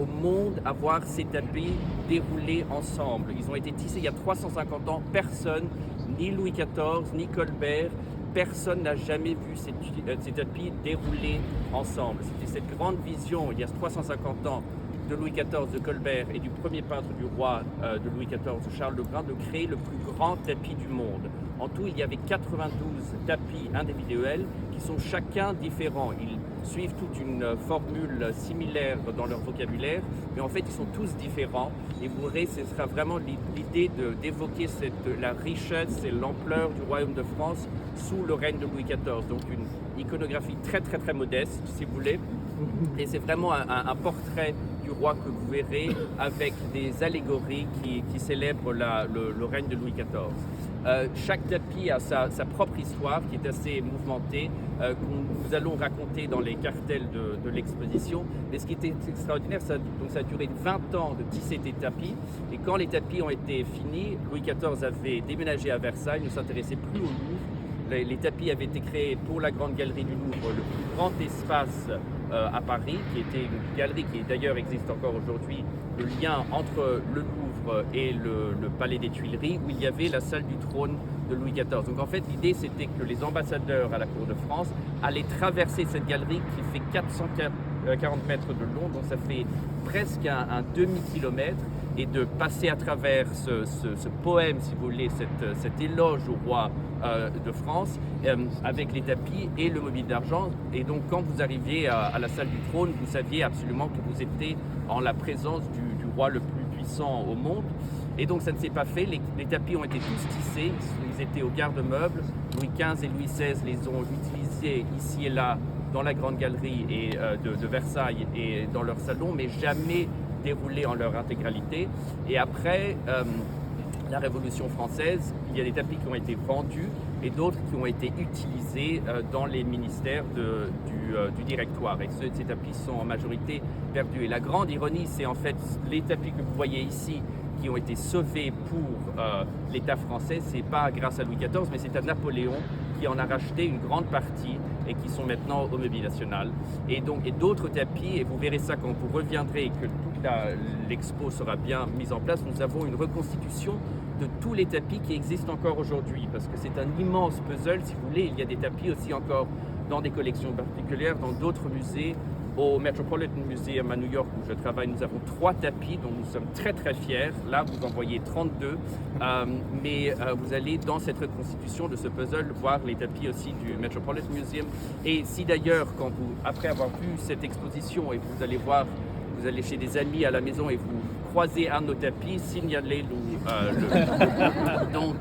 au monde à voir ces tapis dérouler ensemble. Ils ont été tissés il y a 350 ans. Personne, ni Louis XIV, ni Colbert, personne n'a jamais vu ces tapis dérouler ensemble. C'était cette grande vision, il y a 350 ans, de Louis XIV, de Colbert et du premier peintre du roi de Louis XIV, Charles le Grand, de créer le plus grand tapis du monde. En tout, il y avait 92 tapis individuels qui sont chacun différents. Ils suivent toute une formule similaire dans leur vocabulaire, mais en fait, ils sont tous différents. Et vous verrez, ce sera vraiment l'idée d'évoquer la richesse et l'ampleur du royaume de France sous le règne de Louis XIV. Donc une iconographie très très très modeste, si vous voulez. Et c'est vraiment un portrait du roi que vous verrez avec des allégories qui célèbrent le règne de Louis XIV. Chaque tapis a sa propre histoire qui est assez mouvementée, que nous allons raconter dans les cartels de l'exposition. Mais ce qui était extraordinaire, ça a duré 20 ans de tisser des tapis. Et quand les tapis ont été finis, Louis XIV avait déménagé à Versailles, ne s'intéressait plus au Louvre. Les tapis avaient été créés pour la Grande Galerie du Louvre, le plus grand espace à Paris, qui était une galerie qui d'ailleurs existe encore aujourd'hui, le lien entre le Louvre et le Palais des Tuileries, où il y avait la salle du trône de Louis XIV. Donc en fait, l'idée c'était que les ambassadeurs à la cour de France allaient traverser cette galerie qui fait 440 mètres de long, donc ça fait presque un demi-kilomètre, et de passer à travers ce poème, si vous voulez, cet éloge au roi de France, avec les tapis et le mobilier d'argent. Et donc quand vous arriviez à la salle du trône, vous saviez absolument que vous étiez en la présence du roi le plus puissant au monde. Et donc ça ne s'est pas fait, les tapis ont été tous tissés, ils étaient au garde-meubles. Louis XV et Louis XVI les ont utilisés ici et là dans la Grande Galerie de Versailles et dans leur salon, mais jamais déroulés en leur intégralité. Et après la Révolution française, il y a des tapis qui ont été vendus et d'autres qui ont été utilisés dans les ministères du directoire. Et ces tapis sont en majorité perdus. Et la grande ironie, c'est en fait les tapis que vous voyez ici qui ont été sauvés pour l'État français, c'est pas grâce à Louis XIV, mais c'est à Napoléon qui en a racheté une grande partie et qui sont maintenant au Meublé National. Et d'autres tapis, et vous verrez ça quand vous reviendrez et que toute l'expo sera bien mise en place, nous avons une reconstitution de tous les tapis qui existent encore aujourd'hui, parce que c'est un immense puzzle, si vous voulez. Il y a des tapis aussi encore dans des collections particulières, dans d'autres musées. Au Metropolitan Museum à New York où je travaille, nous avons 3 tapis dont nous sommes très très fiers. Là, vous en voyez 32, mais vous allez dans cette reconstitution de ce puzzle voir les tapis aussi du Metropolitan Museum. Et si d'ailleurs, après avoir vu cette exposition et vous allez chez des amis à la maison et vous croisez un de nos tapis, signalez-nous. Donc,